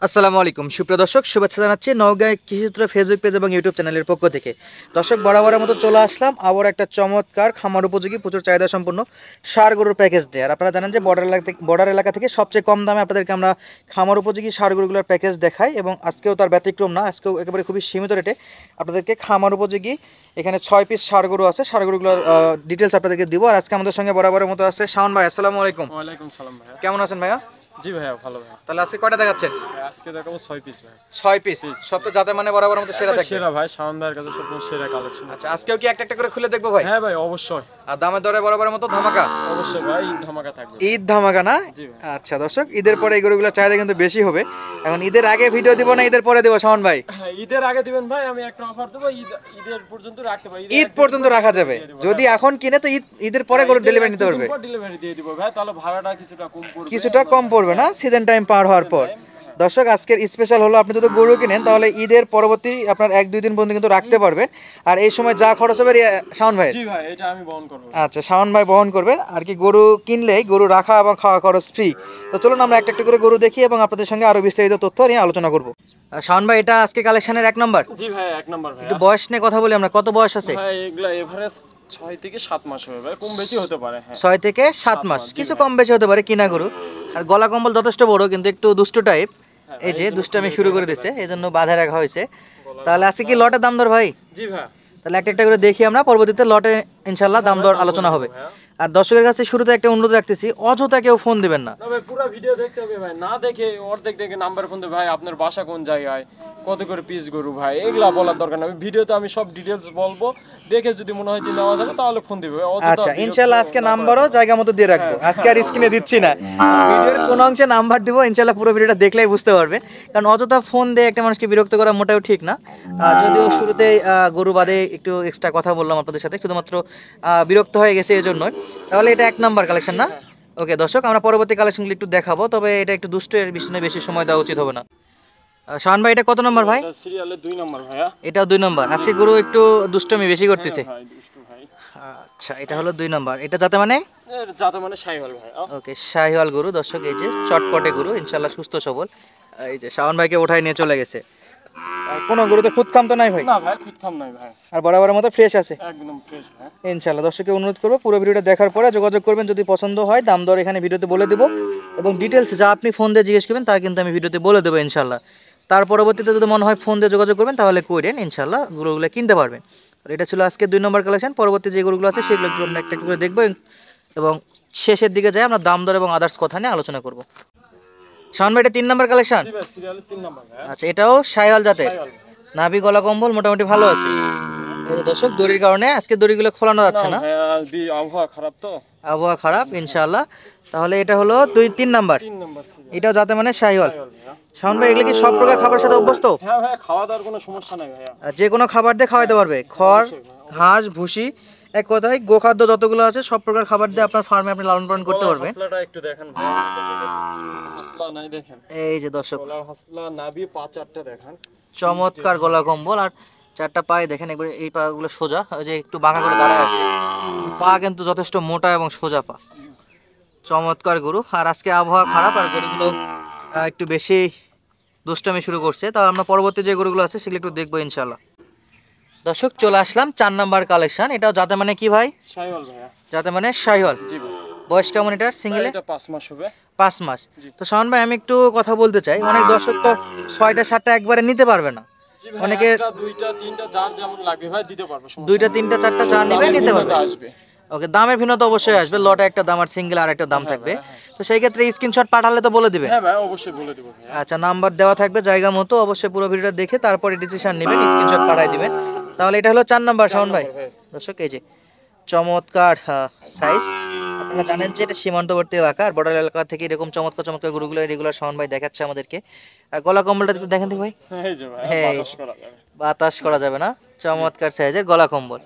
আসসালামু আলাইকুম সুপ্রিয় দর্শক, শুভেচ্ছা জানাচ্ছি নওগাঁ কৃষিচিত্র ফেসবুক পেজ এবং ইউটিউব চ্যানেলের পক্ষ থেকে। দর্শক, বরাবরের মতো চলে আসলাম আবার একটা চমৎকার খামার উপযোগী প্রচুর চাহিদা সম্পন্ন ষাঁড় গরুর প্যাকেজ দিয়ে। আর আপনারা জানেন যে বর্ডার এলাকা থেকে সবচেয়ে কম দামে আপনাদেরকে আমরা খামার উপযোগী ষাঁড় গরুগুলোর প্যাকেজ দেখাই, এবং আজকেও তার ব্যতিক্রম না। আজকেও একেবারে খুবই সীমিত রেটে আপনাদেরকে খামার উপযোগী এখানে 6 পিস ষাঁড় গরু আছে, ষাঁড় গরুগুলোর ডিটেলস আপনাদেরকে দিব। আর আজকে আমাদের সঙ্গে বরাবরের মতো আছে শাওন ভাই। আসসালামু আলাইকুম। ওয়ালাইকুম সালাম ভাইয়া। কেমন আছেন ভাইয়া? জি ভাইয়া, ভালো ভাইয়া। তাহলে আজকে কয়টা দেখাচ্ছেন? আজকে দেখাবো 6 পিস ভাই। 6 পিস সব তো যাতে মানে বরাবর মতো সেরা থাকবে। সেরা ভাই, শাওন ভাইয়ের কাছে সবচেয়ে সেরা কালেকশন। আচ্ছা, আজকেও কি একটা একটা করে খুলে দেখবো ভাই? হ্যাঁ ভাই, অবশ্যই। আর দামের দরে বরাবর মতো ধামাকা? অবশ্যই ভাই, ঈদ ধামাকা থাকবে। ঈদ ধামাকা না? জি ভাই। আচ্ছা দর্শক, ঈদের পরে এই গরুগুলোর চাহিদা কিন্তু বেশি হবে। এখন ঈদের আগে ভিডিও দিব না ঈদের পরে দিব শাওন ভাই? হ্যাঁ, ঈদের আগে দিবেন ভাই, আমি একটা অফার দেবো, ঈদের পর্যন্ত রাখতে পারি। ঈদ পর্যন্ত রাখা যাবে। যদি এখন কিনে তো ঈদের পরে গরু ডেলিভারি নিতে পারবে। ডেলিভারি দিয়ে দিব ভাই, তাহলে ভাড়াটা কিছুটা কম পড়বে। কিছুটা কম পড়বে না সিজন টাইম পার হওয়ার পর। দর্শক, আজকের স্পেশাল হলো আপনি যদি গরু কিনেন তাহলে ঈদের পরবর্তী আপনার 1-2 দিন পর্যন্ত কিন্তু রাখতে পারবেন। আর এই সময় যা খরচ হবে শাওন ভাই? জি ভাই, এটা আমি বহন করব। আচ্ছা, শাওন ভাই বহন করবে। আর কি, গরু কিনলেই গরু রাখা এবং খাওয়া খরচ ফ্রি। তো চলুন আমরা একটা একটা করে গরু দেখি এবং আপনাদের সঙ্গে আরো বিস্তারিত তথ্য নিয়ে আলোচনা করব। শাওন ভাই, এটা আজকে কালেকশনের 1 নাম্বার। জি ভাই, 1 নাম্বার ভাই। একটু বয়স নিয়ে কথা বলি আমরা, কত বয়স আছে? ভাই এগুলা এভারেজ 6 থেকে 7 মাস হবে ভাই, কম বেশি হতে পারে। হ্যাঁ, 6 থেকে 7 মাস, কিছু কম বেশি হতে পারে কিনা গরু। আর গলা কম্বল যথেষ্ট বড়, কিন্তু একটু দুষ্টু টাইপ। এই যে দুষ্টামি শুরু করে দিয়েছে, এই জন্য বাধা রাখা হয়েছে। তাহলে আজকে কি লটের দাম দর ভাই? জি ভাই। তাহলে একটা একটা করে দেখি আমরা, পরবর্তীতে লটে ইনশাল্লাহ দাম দর আলোচনা হবে। আর দর্শকের কাছে শুরুতে একটা অনুরোধ রাখতেছি, অযথা কেউ ফোন দিবেন না। না ভাই, পুরো ভিডিও দেখতে হবে ভাই, না দেখে অর্ধেক দেখে নাম্বার ফোন দেবে ভাই, আপনার বাসা কোন জায়গায়, কত করে পিস গরু ভাই, এগুলা বলার দরকার না। ভিডিওতে আমি সব ডিটেইলস বলবো, দেখে যদি মনে হয় যে নেওয়া যাবে তাহলে ফোন দিবে। আচ্ছা, ইনশাল্লাহ আজকে নাম্বারও জায়গা মতো দিয়ে রাখবো। আজকে আর স্ক্রিনে দিচ্ছি না, ভিডিওর কোন অংশে নাম্বার দিব ইনশাল্লাহ পুরো ভিডিওটা দেখলেই বুঝতে পারবে। কারণ অযথা ফোন দিয়ে একটা মানুষকে বিরক্ত করা মোটেও ঠিক না। যদিও শুরুতেই গরু বাদে একটু এক্সট্রা কথা বললাম আপনাদের সাথে, শুধুমাত্র বিরক্ত হয়ে গেছে এই জন্যই। তাহলে এটা 1 নাম্বার কালেকশন না? ওকে দর্শক, আমরা পরবর্তী কালেকশনগুলো একটু দেখাবো, তবে এটা একটু দুষ্ট, এর পিছনে বেশি সময় দেওয়া উচিত হবে না। শাওন ভাই, এটা কত নম্বর ভাই? এটা সিরিয়ালে 2 নাম্বার ভাইয়া। এটাও 2 নম্বর। আজকে গরু একটু দুষ্টমি বেশি করতেছে। ভাই দুষ্টু ভাই। আচ্ছা, এটা হলো 2 নম্বর। এটা যাতে মানে? এর জাতে মানে শাইওয়াল ভাই। ওকে, শাহিওয়াল গরু। দর্শক, এই যে চটপটে গরু, ইনশাল্লাহ সুস্থ সবল। এই যে শাওন ভাইকে উঠাই নিয়ে চলে গেছে। আর কোনো গরুতে খুদকাম তো নাই ভাই? না ভাই, খুঁতখাম নাই ভাই, আর বরাবরের মতো ফ্রেশ আছে একদম ফ্রেশ ভাই। ইনশাল্লাহ। দর্শককে অনুরোধ করবো পুরো ভিডিওটা দেখার পরে যোগাযোগ করবেন, যদি পছন্দ হয় দাম দর এখানে ভিডিওতে বলে দেবো, এবং ডিটেলস যা আপনি ফোন দিয়ে জিজ্ঞেস করবেন তা কিন্তু আমি ভিডিওতে বলে দেবো ইনশাল্লাহ। তার পরবর্তীতে যদি মনে হয় ফোন দিয়ে যোগাযোগ করবেন তাহলে করেন, ইনশাল্লাহ গরুগুলো কিনতে পারবেন। আর এটা ছিল আজকে 2 নম্বর কালেকশন। পরবর্তী যে গরুগুলো আছে সেগুলো একটু আমরা একটা একটা করে দেখবো, এবং শেষের দিকে যাই আমরা দাম দর এবং আদার্স কথা নিয়ে আলোচনা করবো। শাওন ভাই, এটা 3 নম্বর কালেকশন। জি ভাই, সিরিয়ালে 3 নাম্বার ভাই। আচ্ছা, এটাও শাহিওয়াল জাতের। শাইওয়াল ভাই। নাভি গলা কম্বল মোটামুটি ভালো আছে। এই যে দর্শক, দড়ির কারণে আজকে দড়িগুলো খোলানো যাচ্ছে না, ভাইয়া আবহাওয়া খারাপ তো। আবহাওয়া খারাপ ইনশাআল্লাহ। তাহলে এটা হলো 3 নাম্বার। 3 নাম্বার সিরিয়াল এটাও যাতে মানে শাহিওয়াল। ভাইয়া। শাওন ভাই, এগুলো কি সব প্রকার খাবার সাথে অভ্যস্ত? হ্যাঁ ভাই, খাওয়া দাওয়ার কোনো সমস্যা নাই ভাইয়া। আর যে কোনো খাবার দিয়ে খাওয়াতে পারবে? খড়, ঘাস, ভুসি, এক কথায় গোখাদ্য যতগুলো আছে সব প্রকার খাবার দিয়ে আপনার ফার্মে আপনি লালন পালন করতে পারবেন। হাসলাটা একটু দেখেন ভাই, হাসলা নাই দেখেন। এই যে দর্শক, গলার হাসলা, নাভি, পা 4টা দেখেন। চমৎকার গলা কম্বল। আর 4টা পায়ে দেখেন, একবার এই পাগুলো সোজা, ওই যে একটু বাঁকা করে দাঁড়ায় আছে, পা কিন্তু যথেষ্ট মোটা এবং সোজা পা। চমৎকার গরু। আর আজকে আবহাওয়া খারাপ আর গরুগুলো একটু বেশি দুষ্টামি শুরু করছে। তা আমরা পরবর্তী যে গরুগুলো আছে সেগুলো একটু দেখবো ইনশাল্লাহ। দর্শক, চলে আসলাম 4 নাম্বার কালেকশন। এটাও যাতে মানে কি ভাই? শাইওয়াল ভাইয়া। যাতে মানে শাহিওয়াল। জি ভাই। বয়স কেমন এটার সিঙ্গেলে? এটা 5 মাস হবে। 5 মাস। জি। তো শাওন ভাই, আমি একটু কথা বলতে চাই, অনেক দর্শক তো 6টা 7টা একবারে নিতে পারবে না। জি ভাই, অনেকে 1টা 2টা 3টা যার যেমন লাগবে ভাই দিতে পারবো, সমস্যা 2টা 3টা 4টা যা নেবে নিতে পারবে। আসবে। ওকে, দামের ভিন্নতা অবশ্যই আসবে। লটে একটা দাম আর সিঙ্গেল আর একটা দাম থাকবে। তো সেই ক্ষেত্রে স্ক্রিনশট পাঠালে তো বলে দিবে। হ্যাঁ ভাই, অবশ্যই বলে দেব ভাই। আচ্ছা, নাম্বার দেওয়া থাকবে জায়গা মতো, অবশ্যই পুরো ভিডিওটা দেখে তারপরে ডিসিশন নেবেন, স্ক্রিনশট পাঠাই দিবেন। তাহলে এটা হলো 4 নাম্বার শাওন ভাই। দর্শক, এই যে চমৎকার সাইজ। আপনারা জানেন যে এটা সীমান্তবর্তী এলাকা, আর বর্ডার এলাকা থেকে এরকম চমৎকার চমৎকার গরুগুলো রেগুলার শাওন ভাই দেখাচ্ছে আমাদেরকে। আর গলা কম্বলটা একটু দেখেন দেখি ভাই। এই যে ভাই, হ্যাঁ, বাতাস করা যাবে। বাতাস করা যাবে না, চমৎকার সাইজের গলা কম্বল।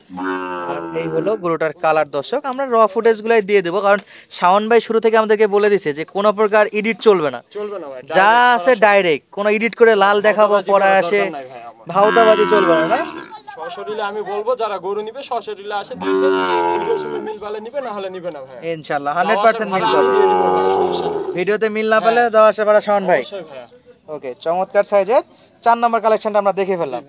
আর এই হলো গরুটার কালার। দর্শক, আমরা র ফুটেজ গুলাই দিয়ে দেবো, কারণ শাওন ভাই শুরু থেকে আমাদেরকে বলে দিছে যে কোনো প্রকার এডিট চলবে না, চলবে না ভাই, যা আছে ডাইরেক্ট। কোনো এডিট করে লাল দেখাবো পরে আসে ভাউতাবাজি চলবে না, না? সশরীরে আমি বলবো যারা গরু নিবে সশরীরে আসে, দেখে ভিডিওর সঙ্গে মিল পেলে নিবে, না হলে নিবে না ভাই। ইনশাআল্লাহ 100% মিল পাবে। দিয়ে দিব ভাই, সমস্যা নেই। ভিডিওতে মিল না পেলে যাওয়া আসা ভাড়া শাওন ভাই। অবশ্যই ভাইয়া। ওকে, চমৎকার সাইজের 4 নম্বর কালেকশনটা আমরা দেখে ফেললাম।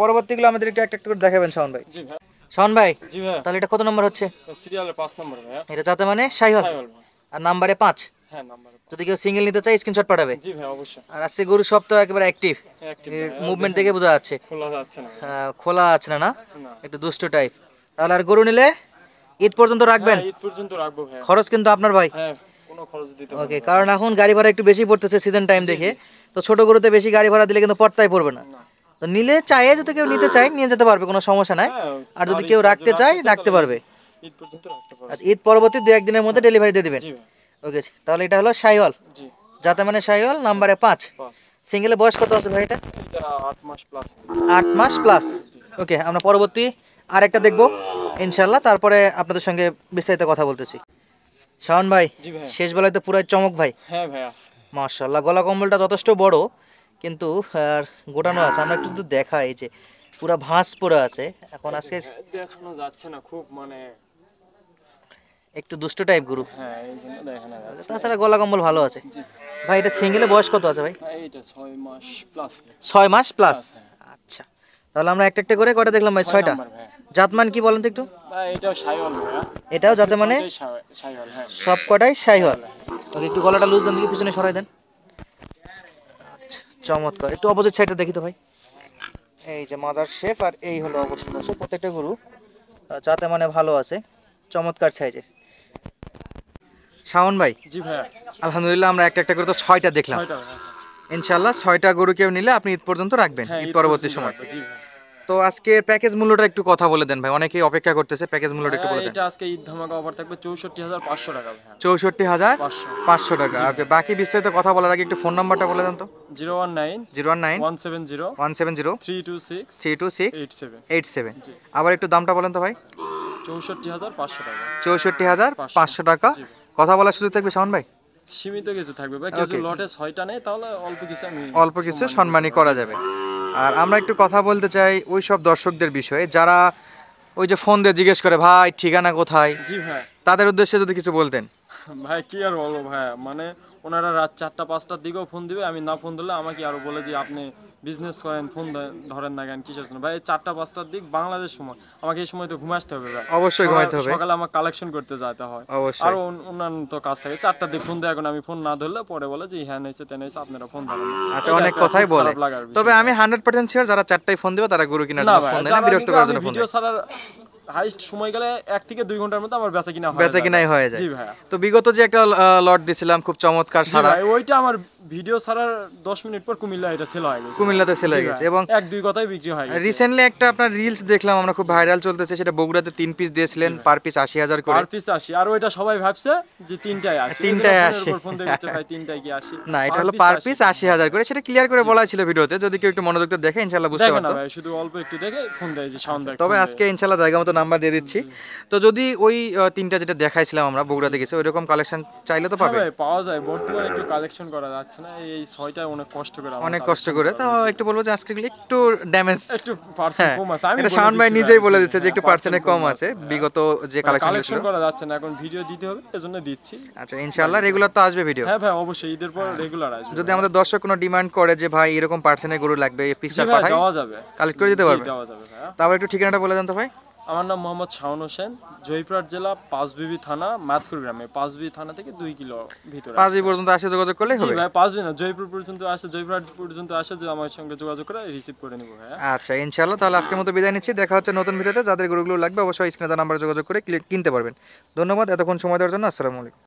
পরবর্তীগুলো আমাদের একটু একটা করে দেখাবেন শাওন ভাই। জি ভাই। শাওন ভাই, জি ভাই। তাহলে এটা কত নম্বর হচ্ছে? সিরিয়ালের 5 নম্বর ভাইয়া। এটা যাতে মানে শাহিওয়াল, সাইওয়াল ভাই। আর নাম্বারে 5। হ্যাঁ নাম্বার। যদি কেউ সিঙ্গেল নিতে চায় স্ক্রিনশট পাঠাবে। জি ভাই অবশ্যই। আর আজকে গরু সব তো একেবারে অ্যাক্টিভ, অ্যাক্টিভ মুভমেন্ট দেখে বোঝা যাচ্ছে। খোলা যাচ্ছে না ভাই। খোলা আছে না, না না। একটু দুষ্ট টাইপ। তাহলে আর গরু নিলে ঈদ পর্যন্ত রাখবেন, হ্যাঁ, ঈদ পর্যন্ত রাখবো ভাই। খরচ কিন্তু আপনার ভাই। হ্যাঁ, কোনো খরচ দিতে হবে ওকে, না। কারণ এখন গাড়ি ভাড়া একটু বেশি পড়তেছে সিজন টাইম দেখে, তো ছোট গরুতে বেশি গাড়ি ভাড়া দিলে কিন্তু পড়তাই পড়বে না। না। তো নিলে চাইয়ে যদি কেউ নিতে চায় নিয়ে যেতে পারবে, কোনো সমস্যা নাই। হ্যাঁ, আর যদি আর কেউ ইচ্ছা, রাখতে চায় রাখতে তাহলে পারবে। ঈদ পর্যন্ত রাখতে পারবো। আচ্ছা, ঈদ পরবর্তী 2-1 দিনের মধ্যে ডেলিভারি দিয়ে দিবেন। জি ভাই। ওকে, তাহলে এটা হলো শাহিওয়াল, জি। যাতে মানে শাহিওয়াল, নাম্বারে 5। 5। সিঙ্গেলে বয়স কত আছে ভাই এটা? এটা 8 মাস প্লাস। 8 মাস প্লাস। ওকে, আমরা পরবর্তী আরেকটা দেখবো ইনশাল্লাহ, তারপরে আপনাদের সঙ্গে বিস্তারিত কথা বলতেছি। শাওন ভাই, জি ভাই। শেষ বেলায় তো পুরাই চমক ভাই, হ্যাঁ ভাইয়া। মাশাআল্লাহ। গলা কম্বলটা যথেষ্ট বড়, কিন্তু আর গোটানো আছে। আমরা একটু যদি দেখাই যে পুরা ভাঁজ পড়ে আছে। এখন আজকে দেখানো যাচ্ছে না, খুব মানে একটু দুষ্ট টাইপ গরু, হ্যাঁ এই জন্য দেখানো যাচ্ছে। তাছাড়া গলা কম্বল ভালো আছে। জি ভাই, এটা সিঙ্গেলে বয়স কত আছে ভাই? ভাই, এটা 6 মাস প্লাস। 6 মাস প্লাস। হ্যাঁ। আচ্ছা, তাহলে আমরা একটা একটা করে কয়টা দেখলাম ভাই? 6টা। নাম্বার ভাইয়া। জাতমান কি বলেন তো একটু? ভাই এটাও সাইওয়াল ভাইয়া। এটাও যাতে মানে সাইওয়াল হ্যাঁ। সব কটাই শাহিওয়াল। ওকে, একটু গলাটা লুজ দেন, দিকে পিছনে সরাই দেন। আচ্ছা, চমৎকার। একটু অপোজিট সাইডটা দেখি তো ভাই। এই যে মাজার শেফ, আর এই হলো অবস্থা দর্শক, প্রত্যেকটা গরু যাতে মানে ভালো আছে, চমৎকার সাইজের। শাওন ভাই, জি ভাইয়া। আলহামদুলিল্লাহ আমরা একটা একটা করে তো 6টা দেখলাম। 6টা ভাইয়া। ইনশাআল্লাহ 6টা গরু কেউ নিলে আপনি ঈদ পর্যন্ত রাখবেন, হ্যাঁ, ঈদ ঈদ পরবর্তী পর্যন্ত সময়। রাখবো। জি ভাই। তো আজকে প্যাকেজ মূল্যটা একটু কথা বলে দেন ভাই, অনেকেই অপেক্ষা করতেছে, প্যাকেজ মূল্যটা একটু বলে দেন। এটা আজকে ঈদ ধামাকা অফার থাকবে 64,500 টাকা ভাইয়া। 64,500 টাকা। ওকে, বাকি বিস্তারিত কথা বলার আগে একটু ফোন নাম্বারটা বলে দেন তো। 019 019 170 170 326 326 87। 87। জি। আবার একটু দামটা বলেন তো ভাই। 64,500 টাকা। 64,500 টাকা। জি। কথা বলার সুযোগ থাকবে শাওন ভাই, সীমিত কিছু থাকবে ভাই, কিছু Okay. লটে 6টা নেই তাহলে অল্প কিছু আমি অল্প কিছু সম্মানী করা যাবে। আর আমরা একটু কথা বলতে চাই ওই সব দর্শকদের বিষয়ে যারা ওই যে ফোন দিয়ে জিজ্ঞেস করে ভাই ঠিকানা কোথায়, জি ভাই। তাদের উদ্দেশ্যে যদি কিছু বলতেন। ভাই কি আর বলবো ভাই, মানে ওনারা রাত 4টা-5টার দিকেও ফোন দিবে, আমি না ফোন দিলে আমাকে আরো বলে যে আপনি বিজনেস করেন, ফোন ধরেন না কেন, কিসের জন্য ভাই? 4টা-5টার দিক বাংলাদেশ সময়, আমাকে এই সময় তো ঘুম আসতে হবে ভাই। অবশ্যই ঘুমাইতে হবে। সকালে আমার কালেকশন করতে যেতে হয়, অবশ্যই। আরো অন্যান্য তো কাজ থাকে। 4টার দিক ফোন দেয়, এখন আমি ফোন না ধরলে পরে বলে যে হ্যাঁ নেছে তেন নেছে, আপনারা ফোন ধরেন। আচ্ছা, এটা অনেক একটা কথাই খুব বলে, খারাপ লাগার বিষয়। তবে আমি 100% শিওর যারা 4টায় ফোন দিবে তারা গরু কেনার না জন্য ভাই, ফোন দেয় না, বিরক্ত করার জন্য ফোন ভিডিও দেয়। ছাড়ার হাইস্ট সময় গেলে 1 থেকে 2 ঘন্টার মধ্যে আমার বেচা কিনা হয় বেচা কিনাই হয়ে যায়। জি ভাইয়া। তো বিগত যে একটা লট দিছিলাম খুব চমৎকার জি সারা, ভাই, ওইটা আমার ভিডিও ছাড়ার 10 মিনিট পর কুমিল্লা এটা সেল হয়ে গেছে। কুমিল্লাতে সেল হয়ে জি গেছে। ভাই, এবং 1-2 কথাই বিক্রি হয়ে গেছে। রিসেন্টলি একটা আপনার রিলস দেখলাম আমরা, খুব ভাইরাল চলতেছে, সেটা বগুড়াতে 3 পিস দিয়েছিলেন, পার পিস 80,000 করে। আর পিস 80, আর ওইটা সবাই ভাবছে যে 3টায় আসে। 3টায় আসে। ফোন দিয়ে বলছে ভাই 3টায় কি আসে? না, এটা হলো পার পিস 80,000 করে, সেটা ক্লিয়ার করে বলা ছিল ভিডিওতে, যদি কেউ একটু মনোযোগ দিয়ে দেখে ইনশাআল্লাহ বুঝতে দেখে না পারতো। ভাই, শুধু অল্প একটু দেখে ফোন দেয় যে সাউন্ড দেয়। তবে আজকে ইনশাআল্লাহ জায়গা মতো নাম্বার দিয়ে দিচ্ছি। তো যদি ওই 3টা যেটা দেখাইছিলাম আমরা বগুড়াতে গেছে, ওইরকম কালেকশন চাইলে তো পাবে। ভাই পাওয়া যায়, বর্তমানে একটু কালেকশন করা যাচ্ছে না, এই 6টায় অনেক কষ্ট করে আমার অনেক কষ্ট করে, তো একটু বলবো যে আজকে একটু ড্যামেজ, একটু পার্সেন্ট কম আছে। আমি এটা বলে শাওন ভাই দিচ্ছি নিজেই বলে জি, দিচ্ছে যে একটু পার্সেন্টে কম আছে বিগত যে কালেকশন কালেকশন ছিল। করা যাচ্ছে না, এখন ভিডিও দিতে হবে এজন্য দিচ্ছি। আচ্ছা, ইনশাআল্লাহ রেগুলার তো আসবে ভিডিও। হ্যাঁ ভাই অবশ্যই, ঈদের পর রেগুলার আসবে। যদি আমাদের দর্শক কোনো ডিমান্ড করে যে ভাই এরকম পার্সেন্টের গরু লাগবে, এই জি পিসটা ভাই, পাঠাই, দেওয়া যাবে, কালেক্ট করে দিতে জি, পারবে। দেওয়া যাবে ভাইয়া। তারপর একটু ঠিকানাটা বলে দেন তো ভাই। আমার নাম মোহাম্মদ শাওন হোসেন, জয়পুরহাট জেলা পাঁচবিবি থানা, মাতকুর গ্রামে। পাঁচবিবি থানা থেকে 2 কিলো ভিতরে। 5 পর্যন্ত আসে যোগাযোগ করলেই জি হবে। ভাই, পাঁচবিবি না, জয়পুর পর্যন্ত আসে, জয়পুরহাট পর্যন্ত আসে, যে আমার সঙ্গে যোগাযোগ করে রিসিভ করে নিব ভাইয়া। আচ্ছা, ইনশাআল্লাহ তাহলে আজকের মতো বিদায় নিচ্ছি, দেখা হচ্ছে নতুন ভিডিওতে। যাদের গরুগুলো লাগবে অবশ্যই স্ক্রিনে দেওয়া নাম্বারে যোগাযোগ করে কিনতে পারবেন। ধন্যবাদ এতক্ষণ সময় দেওয়ার জন্য। আসসালামু আলাইকুম।